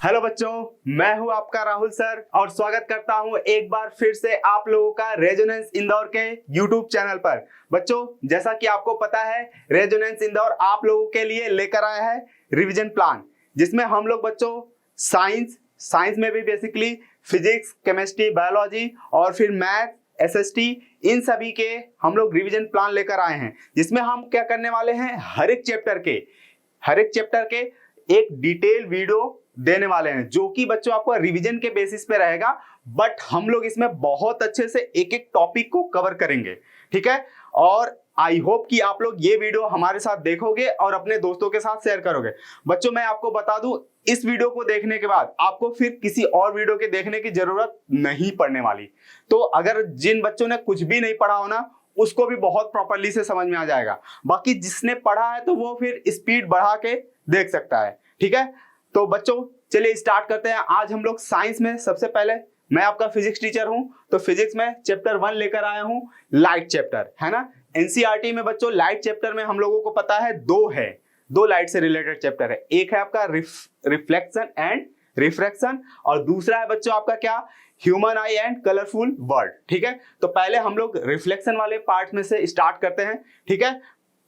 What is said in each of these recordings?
Hello बच्चों, मैं हूं आपका राहुल सर और स्वागत करता हूं एक बार फिर से आप लोगों का रेजोनेंस इंदौर के यूट्यूब चैनल पर। बच्चों, जैसा कि आपको पता है, रेजोनेंस इंदौर आप लोगों के लिए लेकर आया है रिवीजन प्लान, जिसमें हम लोग बच्चों साइंस में भी बेसिकली फिजिक्स, केमिस्ट्री, बायोलॉजी और फिर मैथ, एसएसटी, इन सभी के हम लोग रिवीजन प्लान लेकर आए हैं, जिसमें हम क्या करने वाले हैं, हर एक चैप्टर के एक डिटेल वीडियो देने वाले हैं, जो कि बच्चों आपको रिवीजन के बेसिस पे रहेगा। बट हम लोग इसमें बहुत अच्छे से एक एक टॉपिक को कवर करेंगे, ठीक है। और आई होप कि आप लोग ये वीडियो हमारे साथ देखोगे और अपने दोस्तों के साथ शेयर करोगे। बच्चों, मैं आपको बता दूं, इस वीडियो को देखने के बाद आपको फिर किसी और वीडियो के देखने की जरूरत नहीं पड़ने वाली। तो अगर जिन बच्चों ने कुछ भी नहीं पढ़ा हो ना, उसको भी बहुत प्रॉपरली से समझ में आ जाएगा। बाकी जिसने पढ़ा है तो वो फिर स्पीड बढ़ा के देख सकता है, ठीक है। तो बच्चों चलिए स्टार्ट करते हैं। आज हम लोग साइंस में सबसे पहले, मैं आपका फिजिक्स टीचर हूं, तो फिजिक्स में चैप्टर 1 लेकर आया हूं, लाइट चैप्टर, है ना। एनसीईआरटी में बच्चों लाइट चैप्टर में हम लोगों को पता है दो लाइट से रिलेटेड चैप्टर है। एक है आपका रिफ्लेक्शन एंड रिफ्रैक्शन और दूसरा है बच्चों आपका क्या, human I and colourful world, ठीक है। तो पहले हम लोग रिफ्लेक्शन वाले पार्ट में से स्टार्ट करते हैं, ठीक है।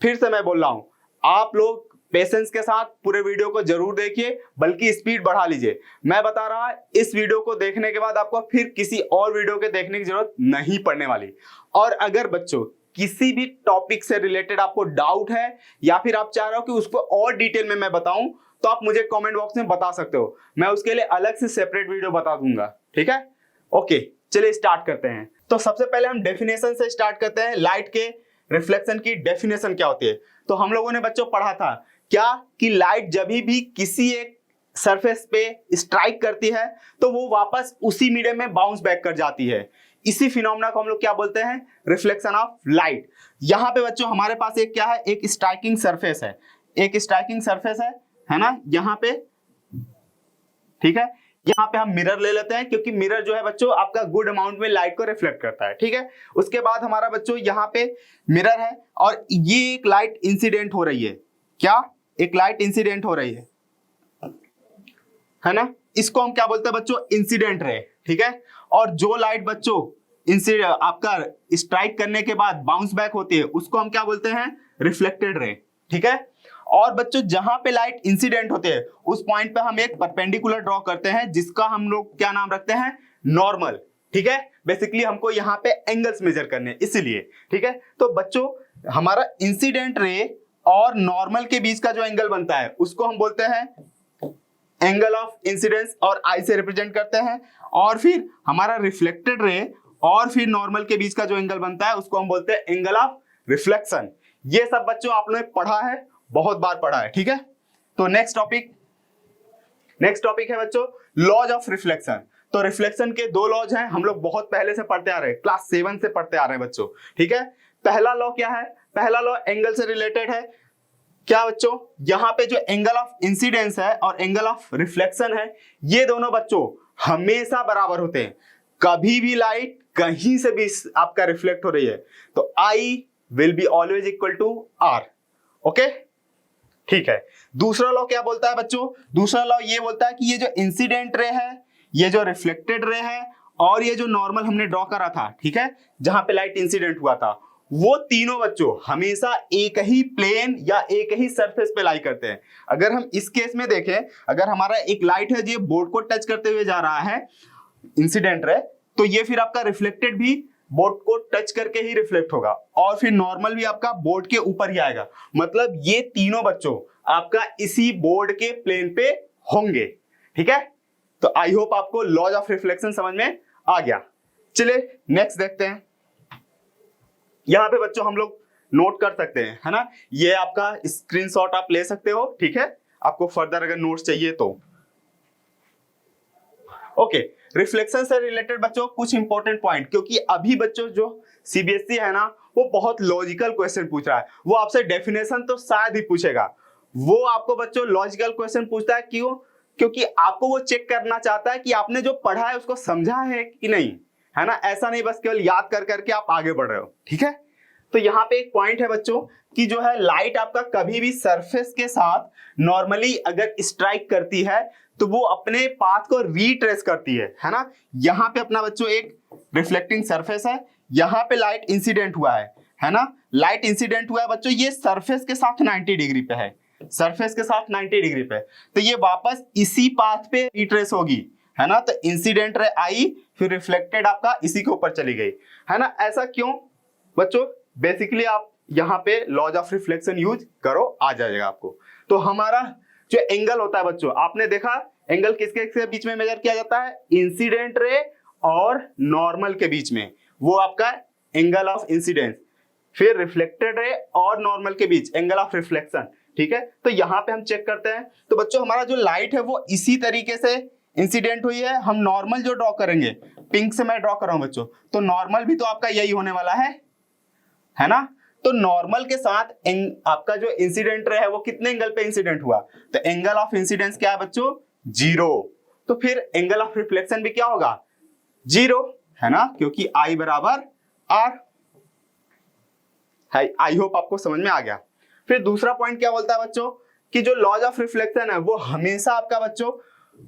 फिर से मैं बोल रहा हूं, आप लोग पेशेंस के साथ पूरे वीडियो को जरूर देखिए, बल्कि स्पीड बढ़ा लीजिए। मैं बता रहा, इस वीडियो को देखने के बाद आपको फिर किसी और वीडियो के देखने की जरूरत नहीं पड़ने वाली। और अगर बच्चों किसी भी टॉपिक से रिलेटेड आपको डाउट है या फिर आप चाह रहे हो कि उसको और डिटेल में मैं बताऊं, तो आप मुझे कमेंट बॉक्स में बता सकते हो। मैं उसके लिए अलग से सेपरेट वीडियो बता दूंगा, ठीक है। ओके, चलिए स्टार्ट करते हैं। तो सबसे पहले हम डेफिनेशन से स्टार्ट करते हैं। लाइट के रिफ्लेक्शन की डेफिनेशन क्या होती है? तो हम लोगों ने बच्चों पढ़ा था क्या कि लाइट जब भी किसी एक सरफेस पे स्ट्राइक करती है तो वो वापस उसी मीडियम में बाउंस बैक कर जाती है। इसी फिनोमेना को हम लोग क्या बोलते हैं, रिफ्लेक्शन ऑफ लाइट। यहां पे बच्चों हमारे पास एक क्या है, एक स्ट्राइकिंग सरफेस है ना, यहां पे, ठीक है। यहाँ पे हम मिरर ले लेते हैं, क्योंकि मिरर जो है बच्चों आपका गुड अमाउंट में लाइट को रिफ्लेक्ट करता है, ठीक है। उसके बाद हमारा बच्चों यहाँ पे मिरर है और ये एक लाइट इंसिडेंट हो रही है, क्या, एक लाइट इंसिडेंट हो रही है ना। इसको हम क्या बोलते हैं बच्चों, इंसिडेंट रे, ठीक है। और जो लाइट बच्चों आपका स्ट्राइक करने के बाद बाउंस बैक होती है, उसको हम क्या बोलते हैं, रिफ्लेक्टेड रे, ठीक है। और बच्चों जहां पे लाइट इंसिडेंट होते हैं उस पॉइंट पे हम एक परपेंडिकुलर ड्रॉ करते हैं, जिसका हम लोग क्या नाम रखते हैं, नॉर्मल, ठीक है। बेसिकली हमको यहाँ पे एंगल्स मेजर करने, इसलिए, ठीक है। तो बच्चों हमारा इंसिडेंट रे और नॉर्मल के बीच का जो एंगल बनता है उसको हम बोलते हैं एंगल ऑफ इंसिडेंस, और आई से रिप्रेजेंट करते हैं। और फिर हमारा रिफ्लेक्टेड रे और फिर नॉर्मल के बीच का जो एंगल बनता है उसको हम बोलते हैं एंगल ऑफ रिफ्लेक्शन। ये सब बच्चों आपने पढ़ा है, बहुत बार पढ़ा है, ठीक है। तो नेक्स्ट टॉपिक है बच्चों लॉज ऑफ रिफ्लेक्शन। तो रिफ्लेक्शन के दो लॉज हैं, हम लोग बहुत पहले से पढ़ते आ रहे हैं, क्लास 7 से पढ़ते आ रहे हैं बच्चों, ठीक है। पहला लॉ क्या है, पहला लॉ एंगल से रिलेटेड है। क्या बच्चों, यहां पे जो एंगल ऑफ इंसिडेंस है और एंगल ऑफ रिफ्लेक्शन है, ये दोनों बच्चों हमेशा बराबर होते हैं। कभी भी लाइट कहीं से भी आपका रिफ्लेक्ट हो रही है तो I will be always equal to R, okay, ठीक है। दूसरा लॉ क्या बोलता है बच्चों, दूसरा लॉ ये बोलता है कि ये जो इंसिडेंट रे है, ये जो रिफ्लेक्टेड रे है और ये जो नॉर्मल हमने ड्रॉ करा था, ठीक है, जहां पे लाइट इंसिडेंट हुआ था, वो तीनों बच्चों हमेशा एक ही प्लेन या एक ही सरफेस पे लाई करते हैं। अगर हम इस केस में देखें, अगर हमारा एक लाइट है जो बोर्ड को टच करते हुए जा रहा है, इंसिडेंट रे, तो ये फिर आपका रिफ्लेक्टेड भी बोर्ड को टच करके ही रिफ्लेक्ट होगा और फिर नॉर्मल भी आपका बोर्ड के ऊपर ही आएगा। मतलब ये तीनों बच्चों आपका इसी बोर्ड के प्लेन पे होंगे, ठीक है। तो आई होप आपको लॉज ऑफ रिफ्लेक्शन समझ में आ गया। चलिए नेक्स्ट देखते हैं। यहां पे बच्चों हम लोग नोट कर सकते हैं, है ना, ये आपका स्क्रीनशॉट आप ले सकते हो, ठीक है, आपको फर्दर अगर नोट्स चाहिए तो। ओके, रिफ्लेक्शन से रिलेटेड बच्चों कुछ इंपॉर्टेंट पॉइंट, क्योंकि अभी बच्चों जो सीबीएसई है ना वो बहुत लॉजिकल क्वेश्चन पूछ रहा है। वो आपसे डेफिनेशन तो शायद ही पूछेगा, वो आपको बच्चों लॉजिकल क्वेश्चन पूछता है। क्यों? क्योंकि आपको वो चेक करना चाहता है कि आपने जो पढ़ा है उसको समझा है कि नहीं, है ना। ऐसा नहीं बस केवल याद कर करके आप आगे बढ़ रहे हो, ठीक है। तो यहाँ पे एक पॉइंट है बच्चों कि जो है लाइट आपका कभी भी सरफेस के साथ नॉर्मली अगर स्ट्राइक करती है तो वो अपने पाथ को रीट्रेस करती है ना। यहाँ पे अपना बच्चों एक रिफ्लेक्टिंग सरफेस है, यहाँ पे लाइट इंसिडेंट हुआ है ना। लाइट इंसिडेंट हुआ है बच्चों, ये सरफेस के साथ 90 डिग्री पे सरफेस के साथ 90 डिग्री पे, तो ये वापस इसी पाथ पे रिट्रेस होगी, है ना। तो इंसिडेंट रे आई, फिर रिफ्लेक्टेड आपका इसी के ऊपर चली गई, है ना। ऐसा क्यों बच्चों? बेसिकली आप यहाँ पे लॉज ऑफ रिफ्लेक्शन यूज करो, आ जाएगा आपको। तो हमारा जो एंगल होता है बच्चों, आपने देखा एंगल किसके बीच में मेजर किया जाता है? इंसिडेंट रे और नॉर्मल के बीच में, वो आपका एंगल ऑफ इंसिडेंस। फिर रिफ्लेक्टेड रे और नॉर्मल के बीच एंगल ऑफ रिफ्लेक्शन, ठीक है। तो यहाँ पे हम चेक करते हैं। तो बच्चों हमारा जो लाइट है वो इसी तरीके से इंसिडेंट हुई है। हम नॉर्मल जो ड्रॉ करेंगे, पिंक से मैं ड्रॉ कर रहा हूं बच्चों, तो नॉर्मल भी तो आपका यही होने वाला है ना। तो नॉर्मल के साथ आपका जो इंसिडेंट रे है वो कितने एंगल पे इंसिडेंट हुआ? तो एंगल ऑफ इंसिडेंस क्या है बच्चों? 0। तो फिर एंगल ऑफ रिफ्लेक्शन भी क्या होगा? 0, है ना, क्योंकि I बराबर R है। आई होप आपको समझ में आ गया। फिर दूसरा पॉइंट क्या बोलता है बच्चों कि जो लॉज ऑफ रिफ्लेक्शन है वो हमेशा आपका बच्चों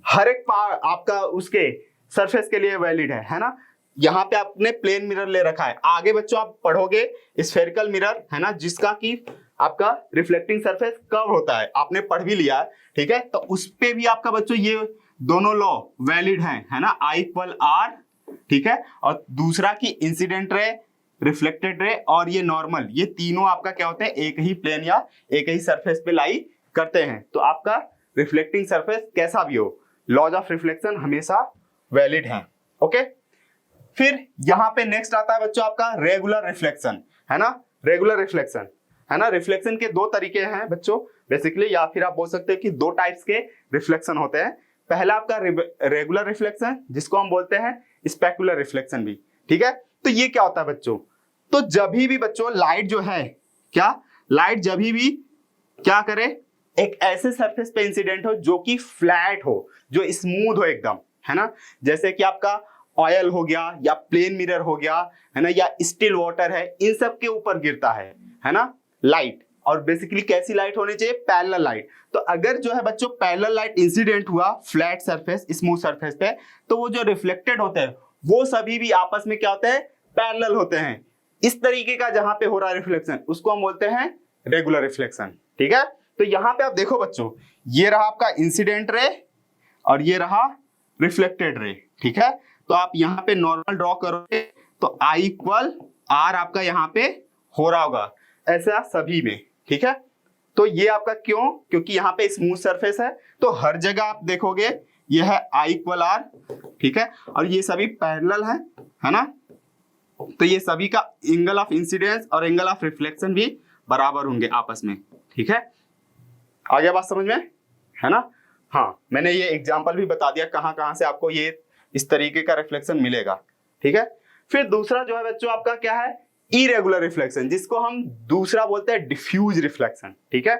हर एक पार्ट आपका उसके सरफेस के लिए वैलिड है ना। यहाँ पे आपने प्लेन मिरर ले रखा है, आगे बच्चों आप पढ़ोगे स्फेरिकल मिरर, है ना, जिसका कि आपका रिफ्लेक्टिंग सरफेस कर्व होता है, आपने पढ़ भी लिया है, ठीक है। तो उस पे भी आपका बच्चों ये दोनों लॉ वैलिड है ना, I = R, ठीक है। और दूसरा कि इंसिडेंट रे, रिफ्लेक्टेड रे और ये नॉर्मल, ये तीनों आपका क्या होते हैं? एक ही प्लेन या एक ही सरफेस पे लाई करते हैं। तो आपका रिफ्लेक्टिंग सरफेस कैसा भी हो, लॉज ऑफ रिफ्लेक्शन हमेशा वैलिड है। ओके, फिर यहाँ पे नेक्स्ट आता है बच्चों आपका रेगुलर रिफ्लेक्शन, है ना। रेगुलर रिफ्लेक्शन, है ना। रिफ्लेक्शन के दो तरीके हैं बच्चों बेसिकली, या फिर आप बोल सकते हैं कि दो टाइप्स के रिफ्लेक्शन होते हैं। पहला आपका रेगुलर रिफ्लेक्शन, जिसको हम बोलते हैं स्पेकुलर रिफ्लेक्शन भी, ठीक है। तो ये क्या होता है बच्चों? तो जब भी बच्चों लाइट जो है, क्या लाइट जब भी क्या करे, एक ऐसे सरफेस पे इंसिडेंट हो जो कि फ्लैट हो, जो स्मूथ हो एकदम, है ना। जैसे कि आपका ऑयल हो गया या प्लेन मिरर हो गया, है ना, या स्टिल वाटर है, इन सब के ऊपर गिरता है ना लाइट। और बेसिकली कैसी लाइट होनी चाहिए? Parallel light. तो अगर जो है बच्चों पैरेलल लाइट इंसिडेंट हुआ फ्लैट सरफेस, स्मूथ सरफेस पे, तो वो जो रिफ्लेक्टेड होते हैं वो सभी भी आपस में क्या होते हैं? पैरेलल होते हैं। इस तरीके का जहां पे हो रहा है रिफ्लेक्शन, उसको हम बोलते हैं रेगुलर रिफ्लेक्शन, ठीक है। तो यहाँ पे आप देखो बच्चों, ये रहा आपका इंसिडेंट रे और ये रहा रिफ्लेक्टेड रे, ठीक है। तो आप यहाँ पे नॉर्मल ड्रॉ करोगे तो I = R आपका यहाँ पे हो रहा होगा, ऐसा सभी में, ठीक है। तो ये आपका क्यों? क्योंकि यहाँ पे स्मूथ सरफेस है, तो हर जगह आप देखोगे ये है I = R, ठीक है। और ये सभी पैरेलल है ना। तो ये सभी का एंगल ऑफ इंसिडेंस और एंगल ऑफ रिफ्लेक्शन भी बराबर होंगे आपस में, ठीक है। आगे बात समझ में, है ना। हाँ, मैंने ये एग्जांपल भी बता दिया कहाँ से आपको ये इस तरीके का रिफ्लेक्शन मिलेगा, ठीक है। फिर दूसरा जो है बच्चों आपका क्या है? इरेगुलर रिफ्लेक्शन, जिसको हम दूसरा बोलते हैं डिफ्यूज रिफ्लेक्शन, ठीक है।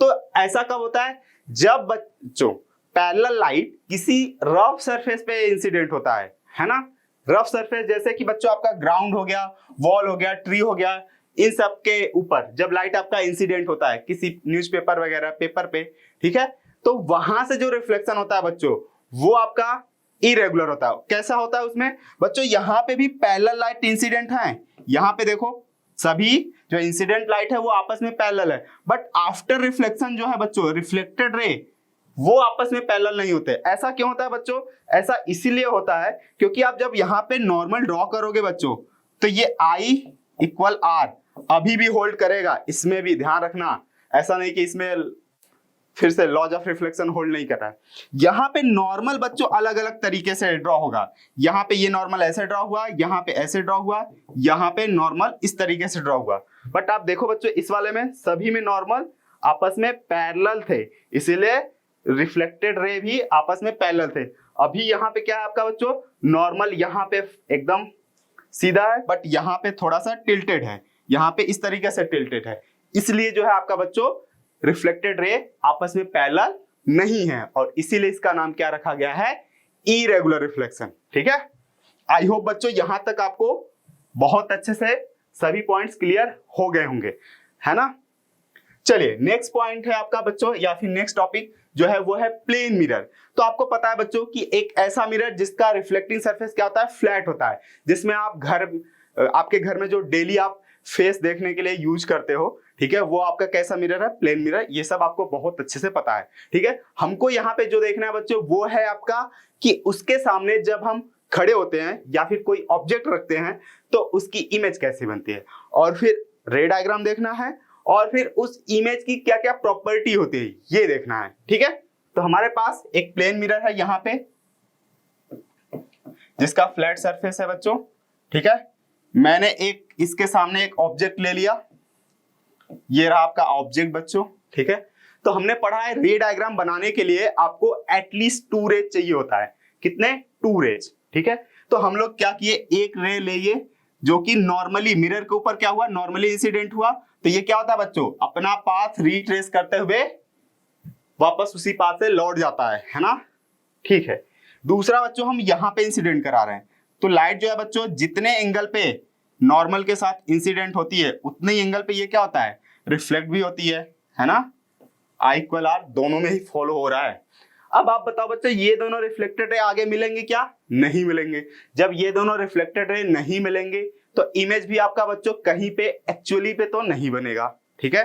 तो ऐसा कब होता है? जब बच्चों पैरेलल लाइट किसी रफ सरफेस पे इंसिडेंट होता है ना। रफ सरफेस जैसे कि बच्चों आपका ग्राउंड हो गया, वॉल हो गया, ट्री हो गया, इन सब के ऊपर जब लाइट आपका इंसिडेंट होता है किसी न्यूज़पेपर वगैरह पेपर पे, ठीक है, तो वहां से जो रिफ्लेक्शन होता है बच्चों वो आपका इरेगुलर होता है। कैसा होता है उसमें बच्चों? यहाँ पे भी पैरेलल लाइट इंसिडेंट है, यहाँ पे देखो सभी जो इंसिडेंट लाइट है वो आपस में पैरेलल है, बट आफ्टर रिफ्लेक्शन जो है बच्चों रिफ्लेक्टेड रे वो आपस में पैरेलल नहीं होते। ऐसा क्यों होता है बच्चों? ऐसा इसीलिए होता है क्योंकि आप जब यहाँ पे नॉर्मल ड्रॉ करोगे बच्चों तो ये I = R अभी भी होल्ड करेगा, इसमें भी ध्यान रखना, ऐसा नहीं कि इसमें फिर से लॉज ऑफ रिफ्लेक्शन होल्ड नहीं कर रहा है। यहाँ पे नॉर्मल बच्चों अलग अलग तरीके से ड्रॉ होगा, यहाँ पे ये नॉर्मल ऐसे ड्रॉ हुआ, यहाँ पे ऐसे ड्रॉ हुआ, यहाँ पे नॉर्मल इस तरीके से ड्रॉ हुआ। बट आप देखो बच्चों इस वाले में सभी में नॉर्मल आपस में पैरेलल थे, इसीलिए रिफ्लेक्टेड रे भी आपस में पैरेलल थे। अभी यहाँ पे क्या है आपका बच्चों? नॉर्मल यहाँ पे एकदम सीधा है, बट यहाँ पे थोड़ा सा टिल्टेड है, यहाँ पे इस तरीके से टिल्टेड है, इसलिए जो है आपका बच्चों रिफ्लेक्टेड रे आपस में पैरेलल नहीं है, और इसीलिए इसका नाम क्या रखा गया है? इरेगुलर रिफ्लेक्शन, ठीक है। आई होप बच्चों यहां तक आपको बहुत अच्छे से सभी पॉइंट्स क्लियर हो गए होंगे, है ना। चलिए नेक्स्ट पॉइंट है आपका बच्चों, या फिर नेक्स्ट टॉपिक जो है वो है प्लेन मिरर। तो आपको पता है बच्चों कि एक ऐसा मिरर जिसका रिफ्लेक्टिंग सरफेस क्या होता है, फ्लैट होता है, जिसमें आप आपके घर में जो डेली आप फेस देखने के लिए यूज करते हो, ठीक है, वो आपका कैसा मिरर है, प्लेन मिरर। ये सब आपको बहुत अच्छे से पता है, ठीक है। हमको यहाँ पे जो देखना है बच्चों वो है आपका कि उसके सामने जब हम खड़े होते हैं या फिर कोई ऑब्जेक्ट रखते हैं तो उसकी इमेज कैसी बनती है, और फिर रे डायग्राम देखना है, और फिर उस इमेज की क्या क्या प्रॉपर्टी होती है ये देखना है, ठीक है। तो हमारे पास एक प्लेन मिरर है यहाँ पे जिसका फ्लैट सरफेस है बच्चों, ठीक है। मैंने एक इसके सामने एक ऑब्जेक्ट ले लिया, ये रहा आपका ऑब्जेक्ट बच्चों, ठीक है। तो हमने पढ़ा है रे डायग्राम बनाने के लिए आपको एटलीस्ट 2 रेज चाहिए होता है। कितने? 2 रेज, ठीक है। तो हम लोग क्या किए, एक रे लिए जो कि नॉर्मली मिरर के ऊपर क्या हुआ, नॉर्मली इंसिडेंट हुआ। तो ये क्या होता है बच्चों, अपना पाथ रिट्रेस करते हुए वापस उसी पाथ से लौट जाता है ना, ठीक है। दूसरा बच्चों हम यहाँ पे इंसिडेंट करा रहे हैं, तो लाइट जो है बच्चों जितने एंगल पे नॉर्मल के साथ इंसिडेंट होती है उतने ही एंगल पे ये क्या होता है, रिफ्लेक्ट भी होती है ना। I = R दोनों में ही फॉलो हो रहा है। अब आप बताओ बच्चों, ये दोनों रिफ्लेक्टेड रे आगे मिलेंगे क्या? नहीं मिलेंगे। जब ये दोनों रिफ्लेक्टेड रे नहीं मिलेंगे तो इमेज भी आपका बच्चों कहीं पे एक्चुअली पे तो नहीं बनेगा, ठीक है।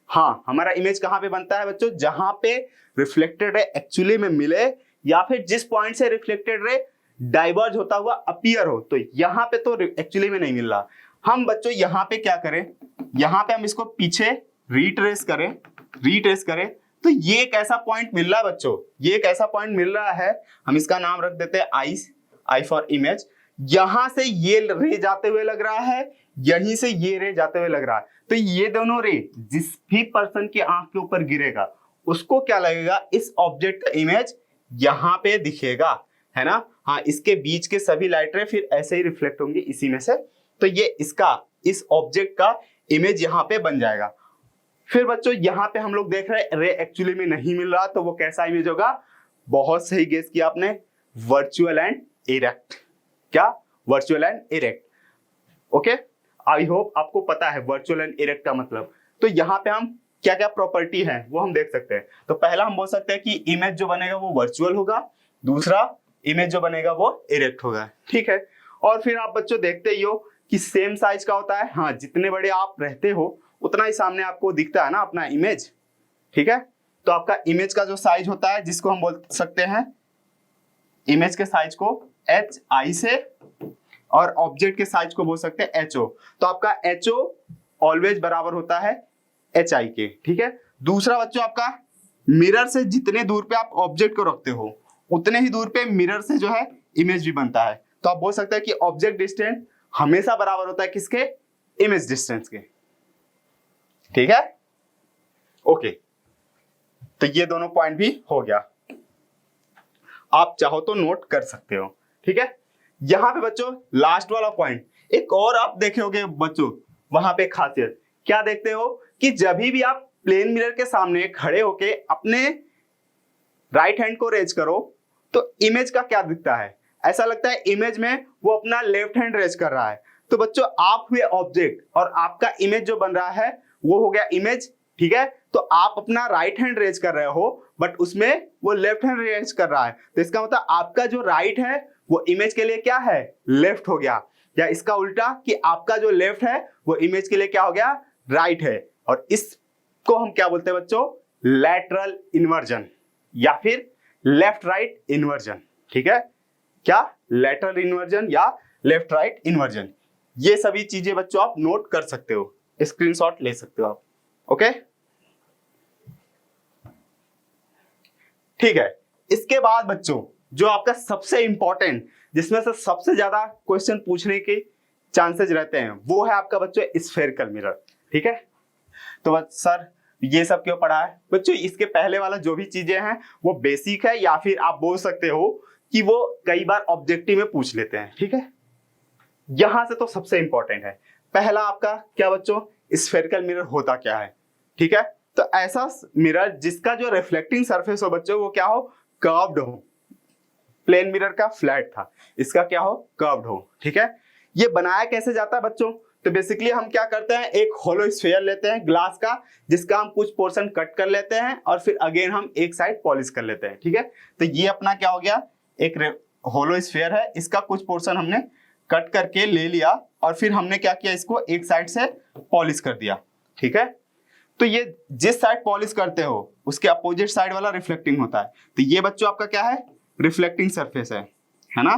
हाँ, हमारा इमेज कहाँ पे बनता है बच्चों, जहां पे रिफ्लेक्टेड रे एक्चुअली में मिले या फिर जिस पॉइंट से रिफ्लेक्टेड रे डाइवर्ज होता हुआ अपीयर हो। तो यहाँ पे तो एक्चुअली में नहीं मिल रहा। हम बच्चों यहाँ पे क्या करें, यहाँ पे हम इसको पीछे रिट्रेस करें तो ये एक ऐसा पॉइंट मिल रहा है बच्चों, ये एक ऐसा पॉइंट मिल रहा है, हम इसका नाम रख देते हैं आई फॉर इमेज। यहां से ये रे जाते हुए लग रहा है, यहीं से ये रे जाते हुए लग रहा है। तो ये दोनों रे जिस भी पर्सन की आंख के ऊपर गिरेगा उसको क्या लगेगा, इस ऑब्जेक्ट का इमेज यहाँ पे दिखेगा, है ना। हाँ, इसके बीच के सभी लाइट रे फिर ऐसे ही रिफ्लेक्ट होंगी इसी में से, तो ये इस ऑब्जेक्ट का इमेज यहाँ पे बन जाएगा। फिर बच्चों यहाँ पे हम लोग देख रहे हैं रे एक्चुअली में नहीं मिल रहा, तो वो कैसा इमेज होगा, बहुत सही गेस किया आपने, वर्चुअल एंड इरेक्ट। क्या? Virtual and erect. Okay, I hope आपको पता है वर्चुअल एंड इरेक्ट का मतलब। तो यहाँ पे हम क्या क्या प्रॉपर्टी है वो हम देख सकते हैं। तो पहला हम बोल सकते हैं कि इमेज जो बनेगा वो वर्चुअल होगा, दूसरा इमेज जो बनेगा वो इरेक्ट होगा, ठीक है। और फिर आप बच्चों देखते ही हो कि सेम साइज का होता है। हाँ, जितने बड़े आप रहते हो उतना ही सामने आपको दिखता है ना अपना इमेज, ठीक है। तो आपका इमेज का जो साइज होता है, जिसको हम बोल सकते हैं इमेज के साइज को HI से, और ऑब्जेक्ट के साइज को बोल सकते हैं HO। तो आपका HO ऑलवेज बराबर होता है HI के, ठीक है। दूसरा बच्चों आपका मिरर से जितने दूर पे आप ऑब्जेक्ट को रखते हो उतने ही दूर पे मिरर से जो है इमेज भी बनता है। तो आप बोल सकते हैं कि ऑब्जेक्ट डिस्टेंस हमेशा बराबर होता है किसके, इमेज डिस्टेंस के, ठीक है। ओके, तो ये दोनों पॉइंट भी हो गया, आप चाहो तो नोट कर सकते हो, ठीक है। यहां पे बच्चों लास्ट वाला पॉइंट, एक और आप देखे होगे बच्चों, वहां पे खासियत क्या देखते हो कि जब भी आप प्लेन मिरर के सामने खड़े होके अपने राइट हैंड को रेज करो तो इमेज का क्या दिखता है, ऐसा लगता है इमेज में वो अपना लेफ्ट हैंड रेज कर रहा है। तो बच्चों आप हुए ऑब्जेक्ट और आपका इमेज जो बन रहा है वो हो गया इमेज, ठीक है। तो आप अपना राइट हैंड रेज कर रहे हो बट उसमें वो लेफ्ट हैंड रेज कर रहा है, तो इसका मतलब आपका जो राइट है वो इमेज के लिए क्या है, लेफ्ट हो गया। या इसका उल्टा कि आपका जो लेफ्ट है वो इमेज के लिए क्या हो गया, राइट है। और इसको हम क्या बोलते हैं बच्चों, लैटरल इन्वर्जन या फिर लेफ्ट राइट इन्वर्जन, ठीक है। क्या? लैटरल इन्वर्जन या लेफ्ट राइट इन्वर्जन। ये सभी चीजें बच्चों आप नोट कर सकते हो, स्क्रीनशॉट ले सकते हो आप, ओके, ठीक है। इसके बाद बच्चों जो आपका सबसे इंपॉर्टेंट, जिसमें से सबसे ज्यादा क्वेश्चन पूछने के चांसेस रहते हैं, वो है आपका बच्चों स्फेरिकल मिरर, ठीक है। तो सर ये सब क्यों पढ़ा है बच्चों, इसके पहले वाला जो भी चीजें हैं वो बेसिक है, या फिर आप बोल सकते हो कि वो कई बार ऑब्जेक्टिव में पूछ लेते हैं, ठीक है। यहां से तो सबसे इंपॉर्टेंट है पहला आपका क्या बच्चों, स्फेरिकल मिरर होता क्या है, ठीक है। तो ऐसा मिरर जिसका जो रिफ्लेक्टिंग सरफेस हो बच्चों वो क्या हो, कर्व्ड हो। प्लेन मिरर का फ्लैट था, इसका क्या हो, कर्व्ड हो, ठीक है। ये बनाया कैसे जाता है बच्चों, तो बेसिकली हम क्या करते हैं, एक होलो स्फीयर लेते हैं ग्लास का, जिसका हम कुछ पोर्शन कट कर लेते हैं और फिर अगेन हम एक साइड पॉलिश कर लेते हैं। ठीक है, तो ये अपना क्या हो गया, एक होलो स्फीयर है, इसका कुछ पोर्शन हमने कट करके ले लिया और फिर हमने क्या किया, इसको एक साइड से पॉलिश कर दिया। ठीक है, तो ये जिस साइड पॉलिश करते हो उसके अपोजिट साइड वाला रिफ्लेक्टिंग होता है। तो ये बच्चों आपका क्या है, रिफ्लेक्टिंग सरफेस है ना,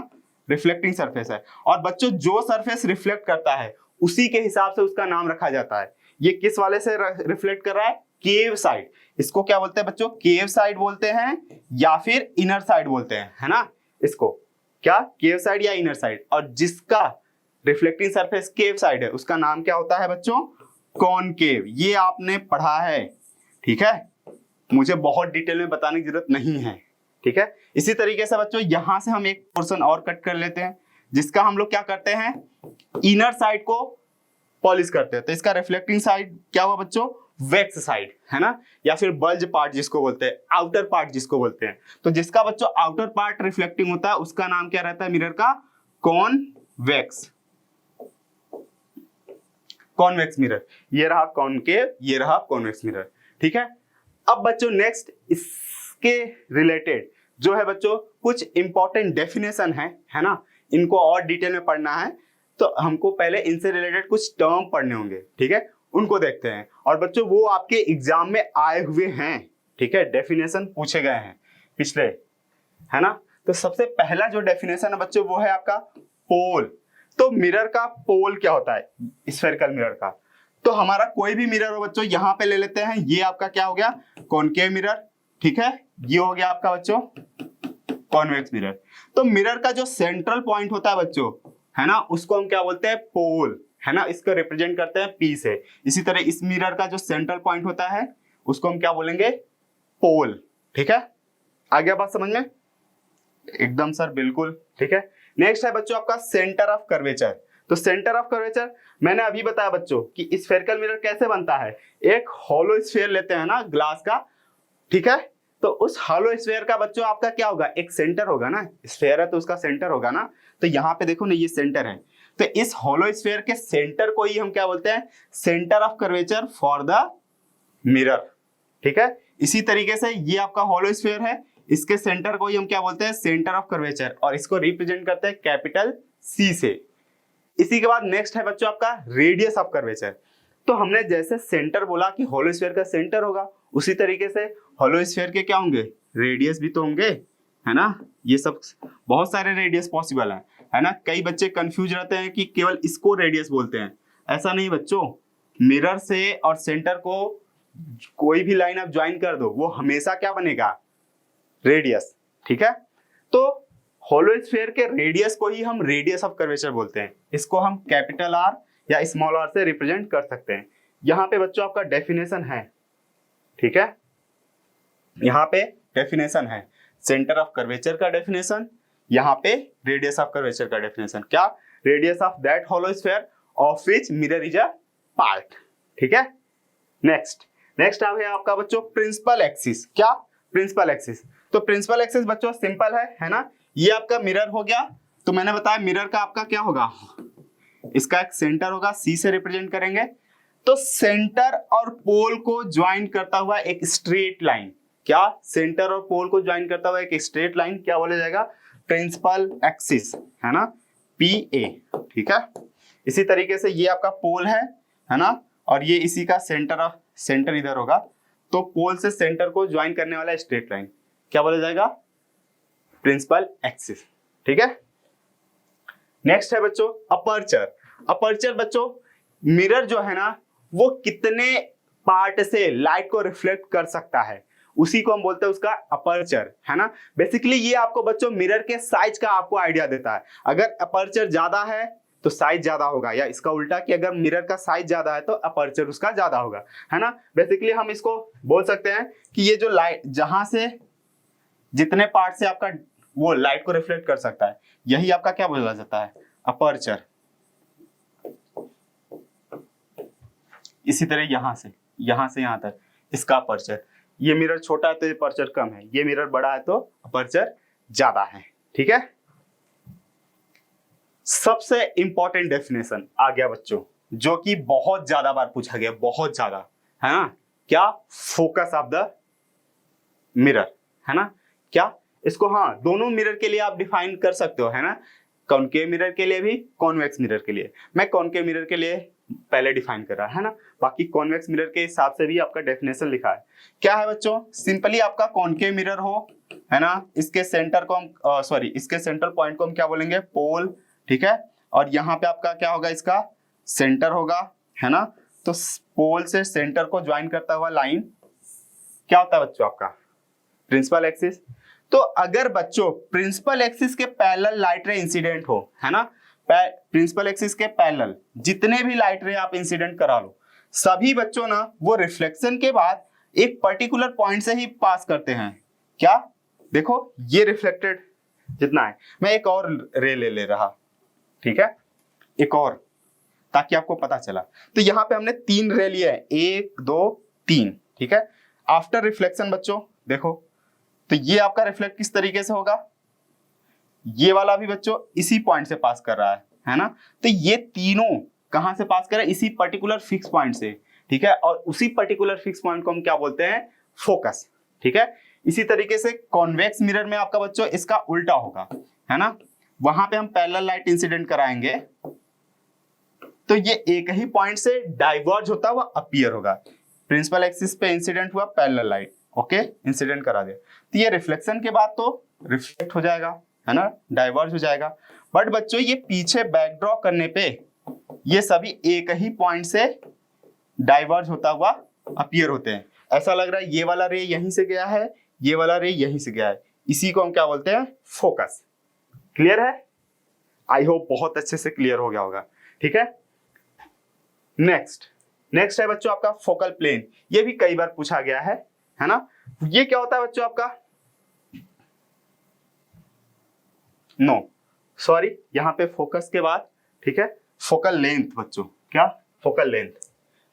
रिफ्लेक्टिंग सरफेस है। और बच्चों जो सरफेस रिफ्लेक्ट करता है उसी के हिसाब से उसका नाम रखा जाता है। ये किस वाले से रिफ्लेक्ट कर रहा है, केव साइड। इसको क्या बोलते हैं बच्चों, केव साइड बोलते हैं या फिर इनर साइड बोलते हैं, है ना। इसको क्या, केव साइड या इनर साइड। और जिसका रिफ्लेक्टिंग सरफेस केव साइड है उसका नाम क्या होता है बच्चों, कॉनकेव। ये आपने पढ़ा है, ठीक है, मुझे बहुत डिटेल में बताने की जरूरत नहीं है। ठीक है, इसी तरीके से बच्चों यहां से हम एक पोर्शन और कट कर लेते हैं, जिसका हम लोग क्या करते हैं, इनर साइड को पॉलिश करते हैं। तो इसका रिफ्लेक्टिंग साइड क्या हुआ बच्चों, वैक्स साइड, है ना, या फिर बल्ज पार्ट जिसको बोलते हैं, आउटर पार्ट जिसको बोलते हैं। तो जिसका बच्चों आउटर पार्ट रिफ्लेक्टिंग होता है उसका नाम क्या रहता है मिरर का, कॉनवेक्स, कॉन्वेक्स मिरर। ये रहा कॉनकेव, ये रहा कॉन्वेक्स मिरर। ठीक है, अब बच्चों नेक्स्ट इसके रिलेटेड जो है बच्चों कुछ इंपॉर्टेंट डेफिनेशन है ना, इनको और डिटेल में पढ़ना है तो हमको पहले इनसे रिलेटेड कुछ टर्म पढ़ने होंगे। ठीक है, उनको देखते हैं। और बच्चों वो आपके एग्जाम में आए हुए हैं, ठीक है, डेफिनेशन पूछे गए हैं पिछले, है ना। तो सबसे पहला जो डेफिनेशन है बच्चों वो है आपका पोल। तो मिरर का पोल क्या होता है, स्फेरिकल मिरर का। तो हमारा कोई भी मिरर हो बच्चों, यहां पे ले लेते हैं, ये आपका क्या हो गया, कॉनकेव मिरर। ठीक है, ये हो गया आपका बच्चों कॉन्वेक्स मिरर। तो मिरर का जो सेंट्रल पॉइंट होता है बच्चों, है ना, उसको हम क्या बोलते हैं, पोल, है ना, इसको रिप्रेजेंट करते हैं पी से। इसी तरह इस मिरर का जो सेंट्रल पॉइंट होता है उसको हम क्या बोलेंगे, पोल। ठीक है, आ गया बात समझ में, एकदम सर बिल्कुल। ठीक है, नेक्स्ट है बच्चों आपका सेंटर ऑफ कर्वेचर। तो सेंटर ऑफ कर्वेचर मैंने अभी बताया बच्चों कि स्फेरिकल मिरर कैसे बनता है, एक हॉलो स्फीयर लेते हैं ना ग्लास का, ठीक है, तो उस हॉलो स्फीयर का बच्चों आपका क्या होगा, एक सेंटर होगा ना, स्फीयर है तो उसका सेंटर होगा ना। तो यहाँ पे देखो ना ये सेंटर है, तो इस हॉलो स्फीयर के सेंटर को ही हम क्या बोलते हैं, centre of curvature for the mirror. ठीक है, इसी तरीके से ये आपका हॉलो स्फीयर है, इसके सेंटर को ही हम क्या बोलते हैं, सेंटर ऑफ कर्वेचर, और इसको रिप्रेजेंट करते हैं कैपिटल सी से। इसी के बाद नेक्स्ट है बच्चों आपका रेडियस ऑफ कर्वेचर। तो हमने जैसे सेंटर बोला कि हॉलो स्फीयर का सेंटर होगा, उसी तरीके से हॉलो स्फीयर के क्या होंगे, रेडियस भी तो होंगे, है ना। ये सब बहुत सारे रेडियस पॉसिबल है ना। कई बच्चे कंफ्यूज रहते हैं कि केवल इसको रेडियस बोलते हैं, ऐसा नहीं बच्चों। मिरर से और सेंटर को कोई भी लाइन आप ज्वाइन कर दो, वो हमेशा क्या बनेगा, रेडियस। ठीक है, तो हॉलो स्फीयर के रेडियस को ही हम रेडियस ऑफ कर्वेचर बोलते हैं। इसको हम कैपिटल आर या स्मॉल आर से रिप्रेजेंट कर सकते हैं। यहाँ पे बच्चों आपका डेफिनेशन है, ठीक है, यहाँ पे डेफिनेशन है सेंटर ऑफ कर्वेचर का डेफिनेशन, यहाँ पे रेडियस ऑफ कर्वेचर का डेफिनेशन। क्या, radius of that hollow sphere of which mirror is a part. ठीक है, नेक्स्ट आ गया आपका बच्चों प्रिंसिपल एक्सिस। क्या, प्रिंसिपल एक्सिस। तो प्रिंसिपल एक्सिस बच्चों सिंपल है ना। ये आपका मिरर हो गया, तो मैंने बताया मिरर का आपका क्या होगा, इसका एक सेंटर होगा, सी से रिप्रेजेंट करेंगे। तो सेंटर और पोल को ज्वाइन करता हुआ एक स्ट्रेट लाइन, क्या, सेंटर और पोल को ज्वाइन करता हुआ एक स्ट्रेट लाइन क्या बोला जाएगा, प्रिंसिपल एक्सिस, है ना, पी ए। ठीक है, इसी तरीके से ये आपका पोल है ना, और ये इसी का सेंटर इधर होगा। तो पोल से सेंटर को ज्वाइन करने वाला स्ट्रेट लाइन क्या बोला जाएगा, प्रिंसिपल एक्सिस। ठीक है, नेक्स्ट है बच्चों अपर्चर। अपर्चर बच्चों मिरर जो है ना वो कितने पार्ट से लाइट को रिफ्लेक्ट कर सकता है, उसी को हम बोलते हैं उसका अपर्चर, है ना। बेसिकली ये आपको बच्चों मिरर के साइज का आपको आइडिया देता है। अगर अपर्चर ज्यादा है तो साइज ज्यादा होगा, या इसका उल्टा कि अगर मिरर का साइज ज्यादा है तो अपर्चर उसका ज्यादा होगा, है ना। बेसिकली हम इसको बोल सकते हैं कि ये जो लाइट जहां से जितने पार्ट से आपका वो लाइट को रिफ्लेक्ट कर सकता है, यही आपका क्या बोला जाता है, अपर्चर। इसी तरह यहां से यहां तक इसका अपर्चर। ये मिरर छोटा है तो ये अपर्चर कम है, ये मिरर बड़ा है तो अपर्चर ज्यादा है। ठीक है, सबसे इंपॉर्टेंट डेफिनेशन आ गया बच्चों, जो कि बहुत ज्यादा बार पूछा गया, बहुत ज्यादा, है ना, क्या, फोकस ऑफ द मिरर, है ना, क्या, इसको हाँ दोनों मिरर के लिए आप डिफाइन कर सकते हो, है ना, कॉनकेव मिरर के लिए भी, कॉन्वेक्स मिरर के लिए। मैं कॉनकेव मिरर के लिए पहले डिफाइन कर रहा है ना, बाकी कॉन्वेक्स मिरर के हिसाब से भी आपका डेफिनेशन लिखा है। क्या है बच्चों, सिंपली आपका कॉनकेव मिरर हो, है ना, इसके सेंटर को हम इसके सेंट्रल पॉइंट को हम क्या बोलेंगे, पोल, ठीक है, और यहाँ पे आपका क्या होगा, इसका सेंटर होगा, है ना, तो पोल से सेंटर को ज्वाइन करता हुआ लाइन क्या होता है बच्चों, आपका प्रिंसिपल एक्सिस। तो अगर बच्चों प्रिंसिपल एक्सिस के पैरेलल लाइट रे इंसिडेंट हो, है ना, प्रिंसिपल एक्सिस के पैरेलल जितने भी लाइट रे आप इंसिडेंट करा लो, सभी बच्चों ना वो रिफ्लेक्शन के बाद एक पर्टिकुलर पॉइंट से ही पास करते हैं। क्या, देखो ये रिफ्लेक्टेड जितना है, मैं एक और रे ले रहा, ठीक है, एक और, ताकि आपको पता चला। तो यहाँ पे हमने 3 रे लिए हैं, 1 2 3, ठीक है। आफ्टर रिफ्लेक्शन बच्चों देखो, तो ये आपका रिफ्लेक्ट किस तरीके से होगा, ये वाला भी बच्चों इसी पॉइंट से पास कर रहा है ना, तो ये तीनों कहां से पास कर रहा है, इसी पर्टिकुलर फिक्स पॉइंट से, ठीक है, और उसी पर्टिकुलर फिक्स पॉइंट को हम क्या बोलते हैं, फोकस, ठीक है। इसी तरीके से कॉन्वेक्स मिरर में आपका बच्चों इसका उल्टा होगा, है ना, वहां पे हम पैरेलल लाइट इंसिडेंट कराएंगे, तो ये एक ही पॉइंट से डाइवर्ज होता हुआ अपीयर होगा। प्रिंसिपल एक्सिस पे इंसिडेंट हुआ पैरेलल लाइट, ओके, इंसिडेंट करा दिया, तो ये रिफ्लेक्शन के बाद तो रिफ्लेक्ट हो जाएगा, है ना, डाइवर्ज हो जाएगा। बट बच्चों ये पीछे बैकड्रॉ करने पे ये सभी एक ही पॉइंट से डाइवर्ज होता हुआ अपीयर होते हैं। ऐसा लग रहा है ये वाला रे यहीं से गया है, ये वाला रे यहीं से गया है, इसी को हम क्या बोलते हैं, फोकस। क्लियर है, आई होप बहुत अच्छे से क्लियर हो गया होगा, ठीक है। नेक्स्ट है बच्चों आपका फोकल प्लेन। ये भी कई बार पूछा गया है ना। ये क्या होता है बच्चों आपका, सॉरी यहाँ पे फोकस के बाद, ठीक है, फोकल लेंथ बच्चों, क्या, फोकल लेंथ,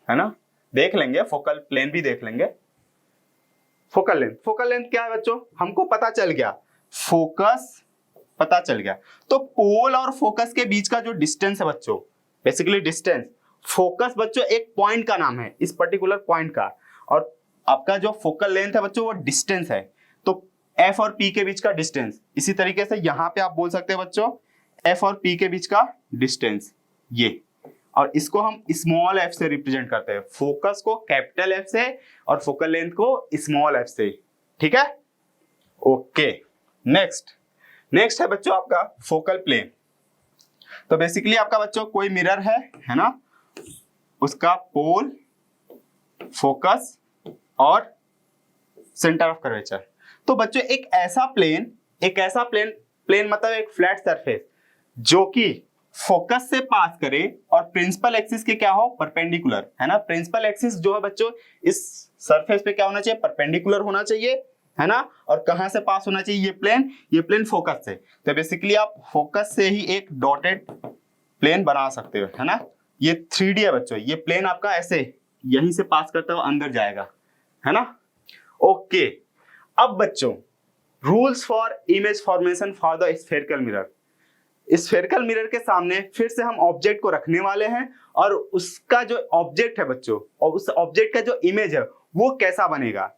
है ना, देख लेंगे, फोकल प्लेन भी देख लेंगे। फोकल लेंथ क्या है बच्चों, हमको पता चल गया, फोकस पता चल गया, तो पोल और फोकस के बीच का जो डिस्टेंस है बच्चों, बेसिकली डिस्टेंस, फोकस बच्चों एक पॉइंट का नाम है, इस पर्टिकुलर पॉइंट का, और आपका जो फोकल लेंथ है बच्चों वो डिस्टेंस है, तो एफ और पी के बीच का डिस्टेंस। इसी तरीके से यहां पे आप बोल सकते हैं बच्चों एफ और पी के बीच का डिस्टेंस ये, और इसको हम स्मॉल एफ से रिप्रेजेंट करते हैं, फोकस को कैपिटल एफ से और फोकल लेंथ को स्मॉल एफ से, ठीक है, ओके। नेक्स्ट है बच्चों आपका फोकल प्लेन। तो बेसिकली आपका बच्चों कोई मिरर है ना, उसका पोल, फोकस और सेंटर ऑफ कर्वेचर। तो बच्चों एक ऐसा प्लेन मतलब एक फ्लैट सरफेस जो कि फोकस से पास करे और प्रिंसिपल एक्सिस के क्या हो, परपेंडिकुलर, है ना। प्रिंसिपल एक्सिस जो है बच्चों इस सरफेस पे क्या होना चाहिए, परपेंडिकुलर होना चाहिए, है ना, और कहां से पास होना चाहिए, ये प्लेन फोकस से। तो बेसिकली आप फोकस से ही एक डॉटेड प्लेन बना सकते हो, है ना। ये 3D है बच्चों, ये प्लेन आपका ऐसे यहीं से पास करता हुआ अंदर जाएगा, है ना, ओके। अब बच्चों rules for image formation for the spherical mirror. Spherical mirror के सामने फिर से हम ऑब्जेक्ट को रखने वाले हैं, और उसका जो ऑब्जेक्ट है बच्चों, और उस ऑब्जेक्ट का जो इमेज है वो कैसा बनेगा,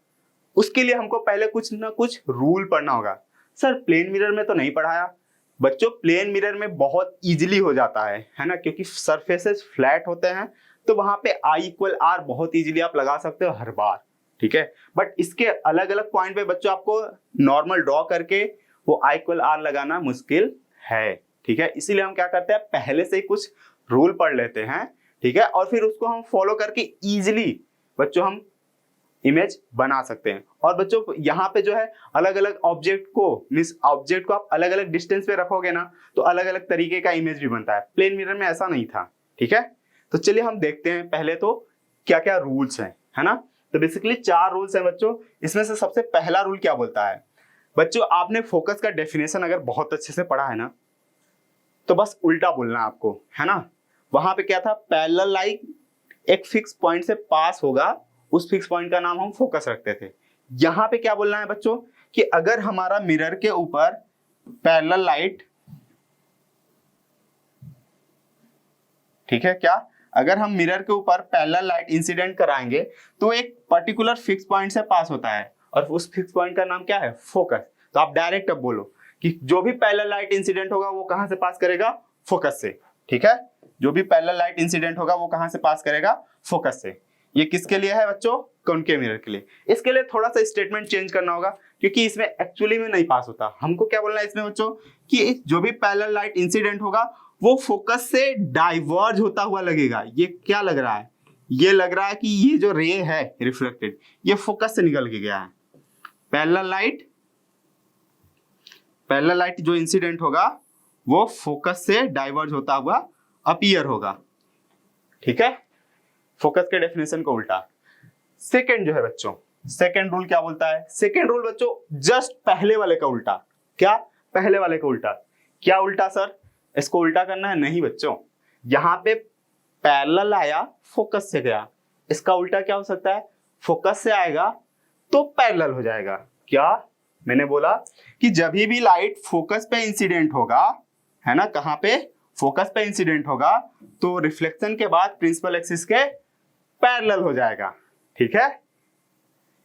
उसके लिए हमको पहले कुछ ना कुछ रूल पढ़ना होगा। सर प्लेन मिरर में तो नहीं पढ़ाया बच्चों, प्लेन मिरर में बहुत इजीली हो जाता है ना, क्योंकि सरफेसेस फ्लैट होते हैं, तो वहां पे I=R बहुत इजीली आप लगा सकते हो हर बार, ठीक है। बट इसके अलग अलग पॉइंट पे बच्चों आपको नॉर्मल ड्रॉ करके वो I=R लगाना मुश्किल है, ठीक है। इसीलिए हम क्या करते हैं, पहले से ही कुछ रूल पढ़ लेते हैं, ठीक है, और फिर उसको हम फॉलो करके इजीली बच्चों हम इमेज बना सकते हैं। और बच्चों यहाँ पे जो है अलग अलग ऑब्जेक्ट को आप अलग अलग डिस्टेंस पे रखोगे ना, तो अलग अलग तरीके का इमेज भी बनता है। प्लेन मिरर में ऐसा नहीं था, ठीक है। तो चलिए हम देखते हैं पहले तो क्या क्या रूल्स हैं, है ना। तो बेसिकली 4 रूल्स हैं बच्चों। इसमें से सबसे पहला रूल क्या बोलता है बच्चों, आपने फोकस का डेफिनेशन अगर बहुत अच्छे से पढ़ा है ना, तो बस उल्टा बोलना आपको, है ना। वहां पे क्या था, पैरेलल लाइट एक फिक्स पॉइंट से पास होगा, उस फिक्स पॉइंट का नाम हम फोकस रखते थे। यहां पे क्या बोलना है बच्चों कि अगर हमारा मिरर के ऊपर पैरेलल लाइट, ठीक है, क्या अगर हम मिरर के ऊपर पैरेलल लाइट इंसिडेंट कराएंगे तो एक पर्टिकुलर फिक्स पॉइंट से पास होता है और उस फिक्स पॉइंट का नाम क्या है? फोकस। तो आप डायरेक्ट अब बोलो कि जो भी पैरेलल लाइट इंसिडेंट होगा वो कहां से पास करेगा? फोकस से। ठीक है, जो भी पैरेलल लाइट इंसिडेंट होगा वो कहां से पास करेगा? फोकस से। ये किसके लिए है बच्चों? कॉनकेव मिरर के लिए। इसके लिए थोड़ा सा स्टेटमेंट चेंज करना होगा क्योंकि इसमें एक्चुअली में नहीं पास होता। हमको क्या बोलना है इसमें बच्चों कि जो भी पैरेलल लाइट इंसिडेंट होगा वो फोकस से डाइवर्ज होता हुआ लगेगा। ये क्या लग रहा है? ये लग रहा है कि ये जो रे है रिफ्लेक्टेड ये फोकस से निकल के गया है। पैरेलल लाइट जो इंसिडेंट होगा वो फोकस से डाइवर्ज होता हुआ अपीयर होगा। ठीक है, फोकस के डेफिनेशन को उल्टा। सेकंड जो है बच्चों, सेकंड रूल क्या बोलता है? सेकंड रूल बच्चों जस्ट पहले वाले का उल्टा। क्या? पहले वाले का उल्टा। क्या उल्टा सर? इसको उल्टा करना है? नहीं बच्चों, यहां पे पैरेलल आया फोकस से गया, इसका उल्टा क्या हो सकता है? फोकस से आएगा तो पैरेलल हो जाएगा। क्या मैंने बोला कि जब भी लाइट फोकस पे इंसिडेंट होगा, है ना, कहां पे? फोकस पे इंसिडेंट होगा तो रिफ्लेक्शन के बाद प्रिंसिपल एक्सिस के पैरेलल हो जाएगा। ठीक है,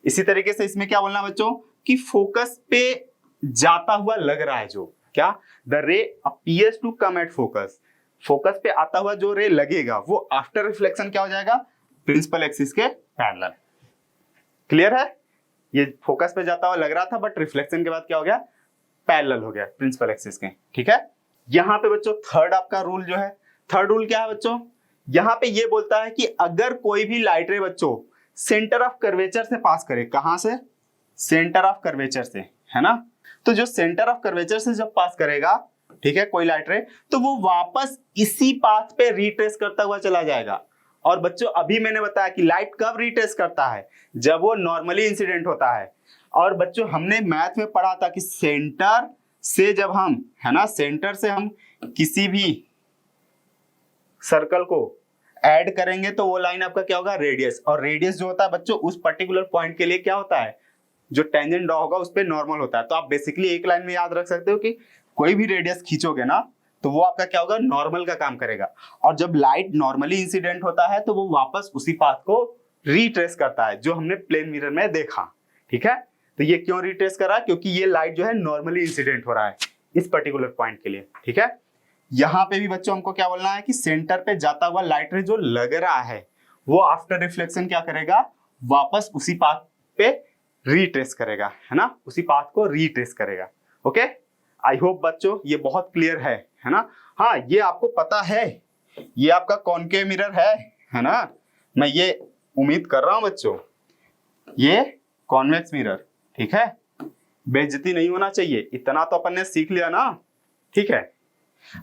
इसी तरीके से इसमें क्या बोलना बच्चों कि फोकस पे जाता हुआ लग रहा है जो, क्या? The ray appears to come at focus. Focus पे आता हुआ जो रे लगेगा वो आफ्टर रिफ्लेक्शन क्या हो जाएगा? प्रिंसिपल एक्सिस के पैरेलल। क्लियर है? ये फोकस पे जाता हुआ लग रहा था बट रिफ्लेक्शन के बाद क्या हो गया? पैरेलल हो गया प्रिंसिपल एक्सिस के। ठीक है, यहां पे बच्चों थर्ड आपका रूल जो है, थर्ड रूल क्या है बच्चों? यहां पे ये बोलता है कि अगर कोई भी लाइट रे बच्चों सेंटर ऑफ कर्वेचर से पास करे, कहां से? सेंटर ऑफ कर्वेचर से, है ना, तो जो सेंटर ऑफ कर्वेचर से जब पास करेगा, ठीक है, कोई लाइट रे, तो वो वापस इसी पाथ पे रिट्रेस करता हुआ चला जाएगा। और बच्चों अभी मैंने बताया कि लाइट कब रिट्रेस करता है? जब वो नॉर्मली इंसिडेंट होता है। और बच्चों हमने मैथ में पढ़ा था कि सेंटर से जब हम, है ना, सेंटर से हम किसी भी सर्कल को ऐड करेंगे तो वो लाइन आपका क्या होगा? रेडियस। और रेडियस जो होता है बच्चों उस पर्टिकुलर पॉइंट के लिए क्या होता है? जो टेंजेंट ड्रॉ होगा उस पे नॉर्मल होता है। तो आप बेसिकली एक लाइन में याद रख सकते हो कि कोई भी रेडियस खींचोगे ना तो वो आपका क्या होगा? नॉर्मल का काम करेगा। और जब लाइट नॉर्मली इंसिडेंट होता है तो वो वापस उसी पाथ को रिट्रेस करता है जो हमने प्लेन मिरर में देखा। ठीक है, तो ये क्यों रिट्रेस कर रहा है? क्योंकि ये लाइट जो है नॉर्मली इंसिडेंट हो रहा है इस पर्टिकुलर पॉइंट के लिए। ठीक है, यहां पे भी बच्चों हमको क्या बोलना है कि सेंटर पे जाता हुआ लाइट रे जो लग रहा है वो आफ्टर रिफ्लेक्शन क्या करेगा? वापस उसी पाथ पे रिट्रेस करेगा, है ना, उसी पाथ को रिट्रेस करेगा। ओके, आई होप बच्चों ये बहुत क्लियर है ना। हाँ, ये आपको पता है ये आपका कॉनकेव मिरर है ना, मैं ये उम्मीद कर रहा हूं बच्चों, ये कॉन्वेक्स मिरर। ठीक है, बेइज्जती नहीं होना चाहिए, इतना तो अपन ने सीख लिया ना। ठीक है,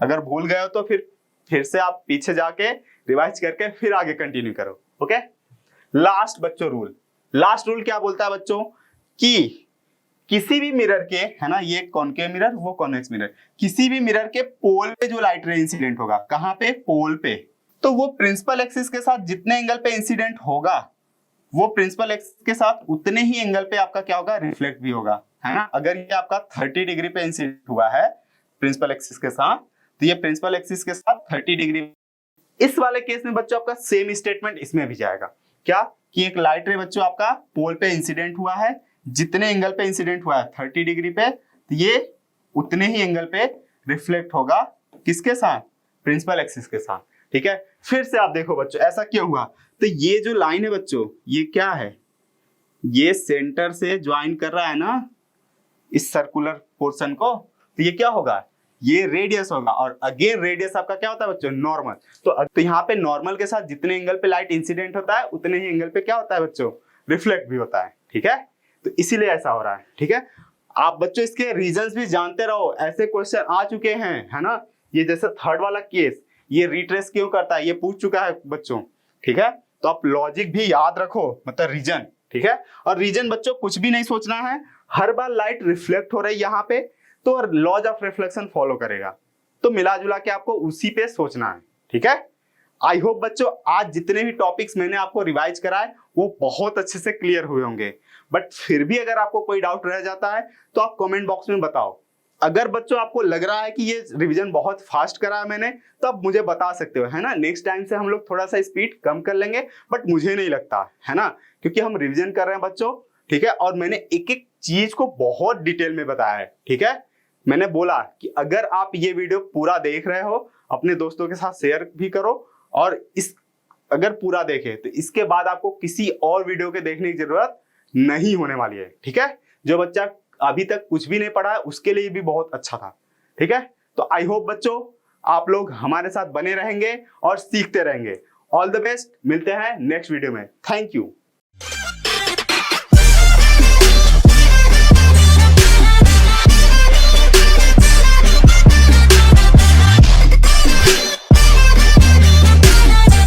अगर भूल गए हो तो फिर से आप पीछे जाके रिवाइज करके फिर आगे कंटिन्यू करो। ओके, लास्ट बच्चों रूल, लास्ट रूल क्या बोलता है बच्चों कि किसी भी मिरर के, है ना, ये कॉनकेव मिरर वो कॉन्वेक्स मिरर, किसी भी मिरर के पोल पे जो लाइट रे इंसिडेंट होगा, कहां पे? पोल पे, तो वो प्रिंसिपल एक्सिस के साथ जितने एंगल पे इंसिडेंट होगा वो प्रिंसिपल एक्सिस के साथ उतने ही एंगल पे आपका क्या होगा? रिफ्लेक्ट भी होगा, है ना। अगर ये आपका 30 डिग्री पे इंसिडेंट हुआ है प्रिंसिपल एक्सिस के साथ तो ये प्रिंसिपल एक्सिस के साथ 30 डिग्री। इस वाले केस में बच्चों आपका सेम स्टेटमेंट इसमें भी जाएगा। क्या? कि एक लाइट रे बच्चों आपका पोल पे इंसिडेंट हुआ है, जितने एंगल पे इंसिडेंट हुआ है 30 डिग्री पे, तो ये उतने ही एंगल पे रिफ्लेक्ट होगा किसके साथ? प्रिंसिपल एक्सिस के साथ। ठीक है, फिर से आप देखो बच्चों ऐसा क्यों हुआ? तो ये जो लाइन है बच्चों ये क्या है? ये सेंटर से ज्वाइन कर रहा है ना इस सर्कुलर पोर्शन को, तो ये क्या होगा? ये रेडियस होगा। और अगेन रेडियस आपका क्या होता है बच्चों? नॉर्मल। तो यहाँ पे नॉर्मल के साथ जितने एंगल पे लाइट इंसिडेंट होता है उतने ही एंगल पे क्या होता है बच्चों? रिफ्लेक्ट भी होता है। ठीक है, तो इसीलिए ऐसा हो रहा है। ठीक है, आप बच्चों इसके रीजंस भी जानते रहो, ऐसे क्वेश्चन आ चुके हैं, है ना। ये जैसे थर्ड वाला केस, ये रिट्रेस क्यों करता है ये पूछ चुका है बच्चों। ठीक है, तो आप लॉजिक भी याद रखो, मतलब रीजन। ठीक है, और रीजन बच्चों कुछ भी नहीं सोचना है, हर बार लाइट रिफ्लेक्ट हो रही है यहाँ पे तो लॉज ऑफ रिफ्लेक्शन फॉलो करेगा, तो मिला जुला के आपको उसी पे सोचना है। ठीक है, आई होप बच्चों आज जितने भी टॉपिक्स मैंने आपको रिवाइज कराए वो बहुत अच्छे से क्लियर हुए होंगे। बट फिर भी अगर आपको कोई डाउट रह जाता है तो आप कमेंट बॉक्स में बताओ। अगर बच्चों आपको लग रहा है कि ये रिवीजन बहुत फास्ट करा है मैंने, तो आप मुझे बता सकते हो, है ना। नेक्स्ट टाइम से हम लोग थोड़ा सा स्पीड कम कर लेंगे, बट मुझे नहीं लगता, है ना, क्योंकि हम रिवीजन कर रहे हैं बच्चों, ठीक है। और मैंने एक एक चीज को बहुत डिटेल में बताया है, ठीक है। मैंने बोला कि अगर आप ये वीडियो पूरा देख रहे हो, अपने दोस्तों के साथ शेयर भी करो, और इस अगर पूरा देखे तो इसके बाद आपको किसी और वीडियो के देखने की जरूरत नहीं होने वाली है, ठीक है। जो बच्चा अभी तक कुछ भी नहीं पढ़ा है उसके लिए भी बहुत अच्छा था, ठीक है। तो आई होप बच्चों आप लोग हमारे साथ बने रहेंगे और सीखते रहेंगे। ऑल द बेस्ट, मिलते हैं नेक्स्ट वीडियो में। Thank you.